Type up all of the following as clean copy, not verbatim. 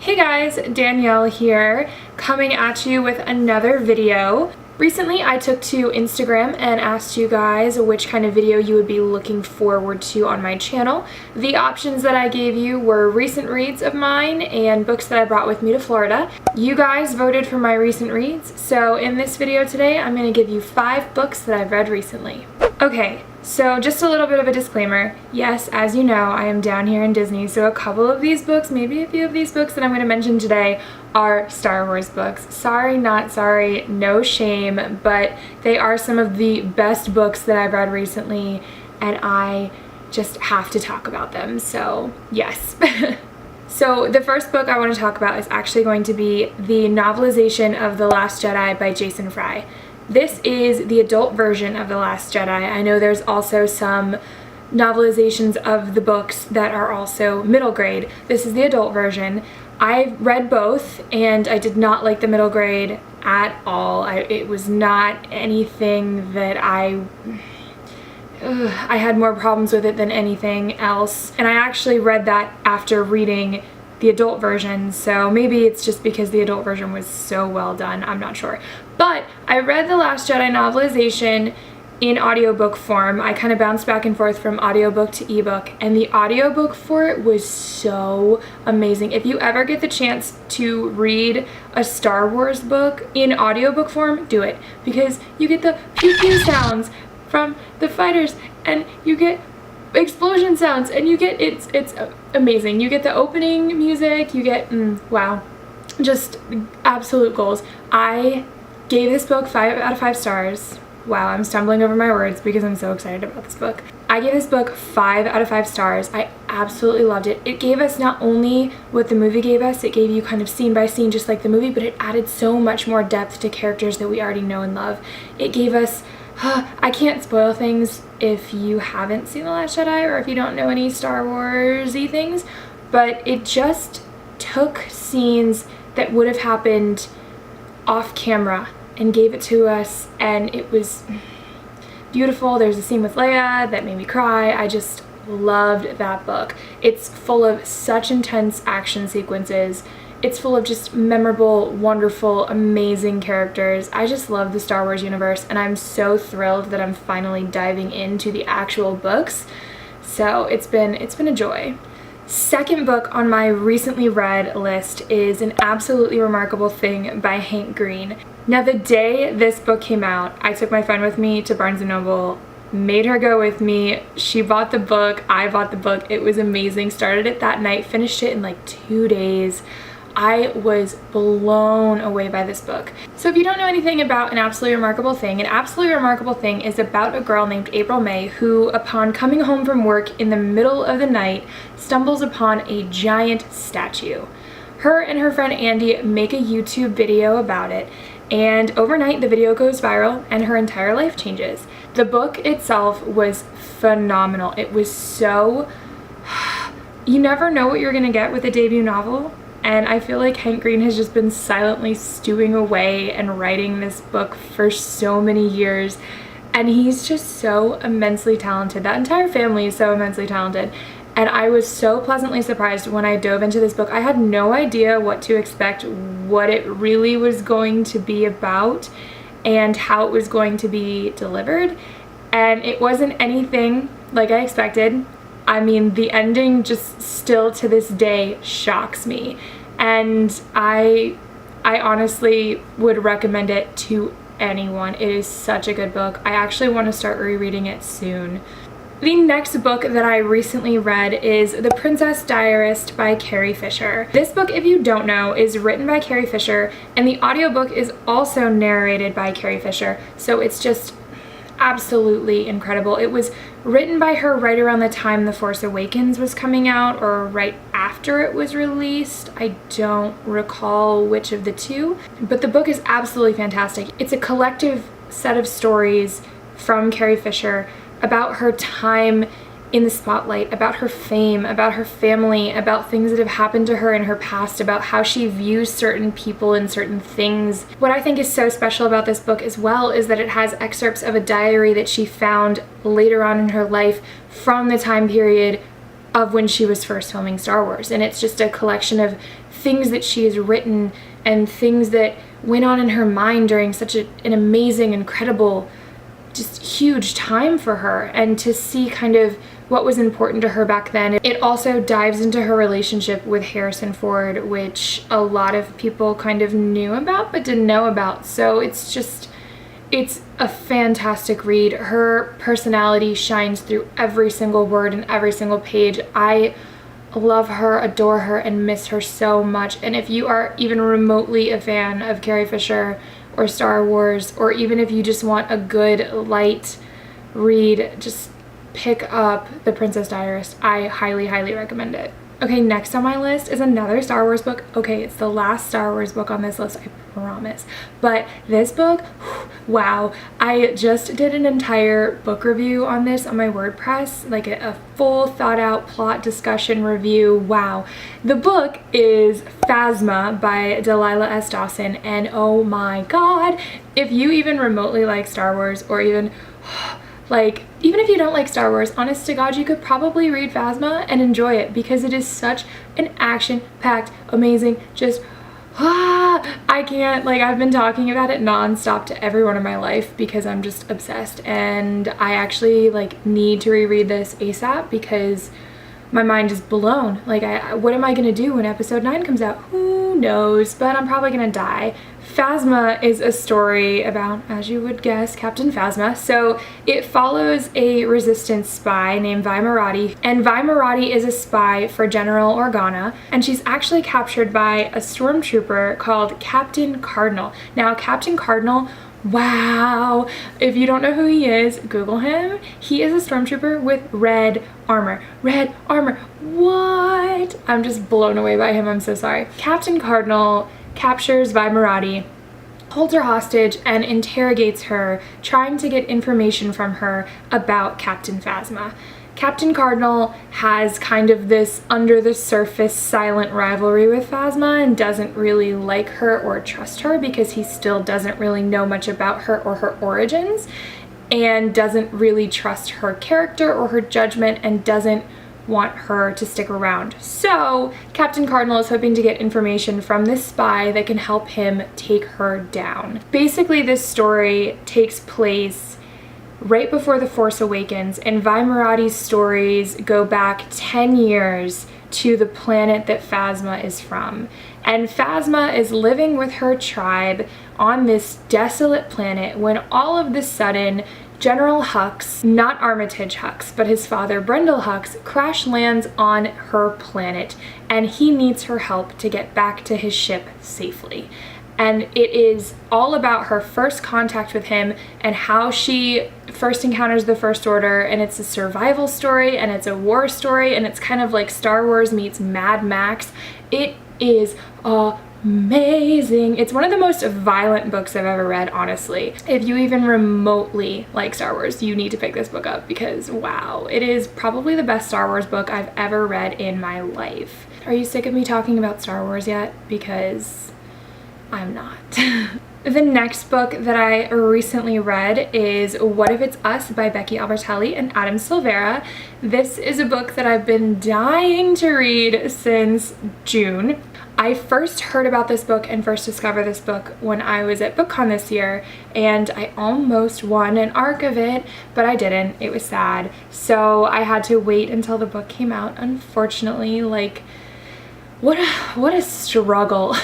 Hey guys, Danielle here, coming at you with another video. Recently I took to Instagram and asked you guys which kind of video you would be looking forward to on my channel. The options that I gave you were recent reads of mine and books that I brought with me to Florida. You guys voted for my recent reads, so in this video today I'm going to give you 5 books that I've read recently. Okay, so just a little bit of a disclaimer. Yes, as you know, I am down here in Disney, so a couple of these books, maybe a few of these books that I'm going to mention today are Star Wars books. Sorry, not sorry, no shame, but they are some of the best books that I've read recently, and I just have to talk about them, so yes. So the first book I want to talk about is actually going to be the novelization of The Last Jedi by Jason Fry. This is the adult version of The Last Jedi. I know there's also some novelizations of the books that are also middle grade. This is the adult version. I read both and I did not like the middle grade at all. It was not anything that I had more problems with it than anything else. And I actually read that after reading the adult version, so maybe it's just because the adult version was so well done, I'm not sure. But I read The Last Jedi novelization in audiobook form. I kind of bounced back and forth from audiobook to ebook, and the audiobook for it was so amazing. If you ever get the chance to read a Star Wars book in audiobook form, do it, because you get the pew pew sounds from the fighters and you get explosion sounds and you get it's amazing. You get the opening music, you get wow, just absolute goals. I gave this book 5 out of 5 stars. Wow, I'm stumbling over my words because I'm so excited about this book. I gave this book 5 out of 5 stars. I absolutely loved it. It gave us not only what the movie gave us, it gave you kind of scene by scene just like the movie, but it added so much more depth to characters that we already know and love. It gave us I can't spoil things if you haven't seen The Last Jedi or if you don't know any Star Wars-y things, but it just took scenes that would have happened off camera and gave it to us, and it was beautiful. There's a scene with Leia that made me cry. I just loved that book. It's full of such intense action sequences. It's full of just memorable, wonderful, amazing characters. I just love the Star Wars universe, and I'm so thrilled that I'm finally diving into the actual books. So it's been a joy. Second book on my recently read list is An Absolutely Remarkable Thing by Hank Green. Now, the day this book came out, I took my friend with me to Barnes & Noble, made her go with me. She bought the book, I bought the book. It was amazing. Started it that night, finished it in like 2 days. I was blown away by this book. So if you don't know anything about An Absolutely Remarkable Thing, An Absolutely Remarkable Thing is about a girl named April May who, upon coming home from work in the middle of the night, stumbles upon a giant statue. Her and her friend Andy make a YouTube video about it, and overnight the video goes viral and her entire life changes. The book itself was phenomenal. It was so... You never know what you're gonna get with a debut novel. And I feel like Hank Green has just been silently stewing away and writing this book for so many years. And he's just so immensely talented. That entire family is so immensely talented. And I was so pleasantly surprised when I dove into this book. I had no idea what to expect, what it really was going to be about, and how it was going to be delivered. And it wasn't anything like I expected. I mean, the ending just still to this day shocks me, and I honestly would recommend it to anyone. It is such a good book. I actually want to start rereading it soon. The next book that I recently read is The Princess Diarist by Carrie Fisher. This book, if you don't know, is written by Carrie Fisher, and the audiobook is also narrated by Carrie Fisher, so it's just absolutely incredible. It was written by her right around the time The Force Awakens was coming out, or right after it was released. I don't recall which of the two, but the book is absolutely fantastic. It's a collective set of stories from Carrie Fisher about her time in the spotlight, about her fame, about her family, about things that have happened to her in her past, about how she views certain people and certain things. What I think is so special about this book as well is that it has excerpts of a diary that she found later on in her life from the time period of when she was first filming Star Wars. And it's just a collection of things that she has written and things that went on in her mind during such an amazing, incredible, just huge time for her, and to see kind of what was important to her back then. It also dives into her relationship with Harrison Ford, which a lot of people kind of knew about but didn't know about. So it's a fantastic read. Her personality shines through every single word and every single page. I love her, adore her, and miss her so much. And if you are even remotely a fan of Carrie Fisher or Star Wars, or even if you just want a good light read, just pick up The Princess Diarist. I highly, highly recommend it. Okay, next on my list is another Star Wars book. Okay, it's the last Star Wars book on this list, I promise. But this book, wow. I just did an entire book review on this on my WordPress, like a full thought out plot discussion review. Wow. The book is Phasma by Delilah S. Dawson, and oh my god, if you even remotely like Star Wars, or even even if you don't like Star Wars, honest to God, you could probably read Phasma and enjoy it, because it is such an action-packed, amazing, just, I can't, I've been talking about it nonstop to everyone in my life because I'm just obsessed, and I actually, need to reread this ASAP because my mind is blown. What am I gonna do when episode 9 comes out? Who knows, but I'm probably gonna die. Phasma is a story about, as you would guess, Captain Phasma. So it follows a resistance spy named Vi Marati, and Vi Marati is a spy for General Organa, and she's actually captured by a stormtrooper called Captain Cardinal. Now, Captain Cardinal, wow, if you don't know who he is, Google him. He is a stormtrooper with red armor. Red armor, what? I'm just blown away by him, I'm so sorry. Captain Cardinal captures Vi Marati, holds her hostage, and interrogates her, trying to get information from her about Captain Phasma. Captain Cardinal has kind of this under the surface silent rivalry with Phasma and doesn't really like her or trust her because he still doesn't really know much about her or her origins, and doesn't really trust her character or her judgment, and doesn't want her to stick around. So Captain Cardinal is hoping to get information from this spy that can help him take her down. Basically, this story takes place right before The Force Awakens, and Vi Marati's stories go back 10 years to the planet that Phasma is from. And Phasma is living with her tribe on this desolate planet when all of the sudden General Hux, not Armitage Hux, but his father Brendel Hux, crash lands on her planet, and he needs her help to get back to his ship safely. And it is all about her first contact with him and how she first encounters the First Order, and it's a survival story, and it's a war story, and it's kind of like Star Wars meets Mad Max. It is amazing. It's one of the most violent books I've ever read, honestly. If you even remotely like Star Wars, you need to pick this book up because, wow, it is probably the best Star Wars book I've ever read in my life. Are you sick of me talking about Star Wars yet? Because I'm not. The next book that I recently read is What If It's Us by Becky Albertelli and Adam Silvera. This is a book that I've been dying to read since June. I first heard about this book and first discovered this book when I was at BookCon this year, and I almost won an ARC of it, but I didn't. It was sad. So I had to wait until the book came out, unfortunately. What a struggle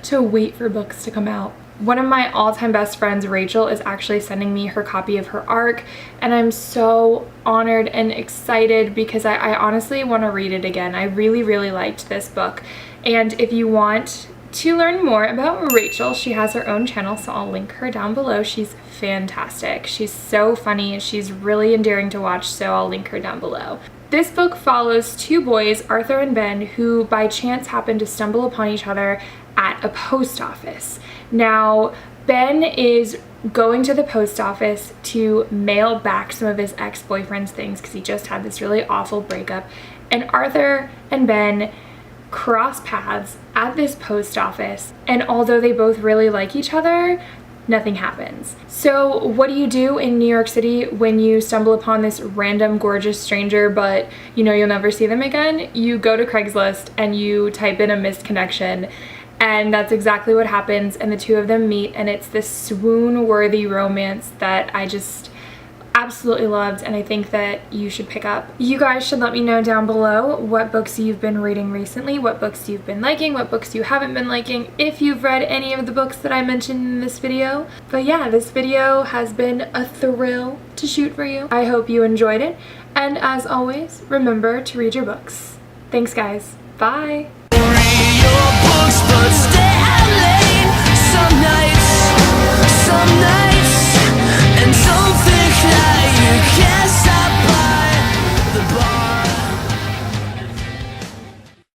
to wait for books to come out. One of my all-time best friends, Rachel, is actually sending me her copy of her ARC, and I'm so honored and excited because I honestly want to read it again. I really, really liked this book. And if you want to learn more about Rachel, she has her own channel, so I'll link her down below. She's fantastic. She's so funny. She's really endearing to watch, so I'll link her down below. This book follows two boys, Arthur and Ben, who by chance happen to stumble upon each other at a post office. Now, Ben is going to the post office to mail back some of his ex-boyfriend's things because he just had this really awful breakup, and Arthur and Ben cross paths at this post office, and although they both really like each other, nothing happens. So what do you do in New York City when you stumble upon this random gorgeous stranger but you know you'll never see them again? You go to Craigslist and you type in a missed connection, and that's exactly what happens, and the two of them meet, and it's this swoon-worthy romance that I just absolutely loved, and I think that you should pick up. You guys should let me know down below what books you've been reading recently, what books you've been liking, what books you haven't been liking, if you've read any of the books that I mentioned in this video. But yeah, this video has been a thrill to shoot for you. I hope you enjoyed it, and as always, remember to read your books. Thanks guys. Bye! Read your books, but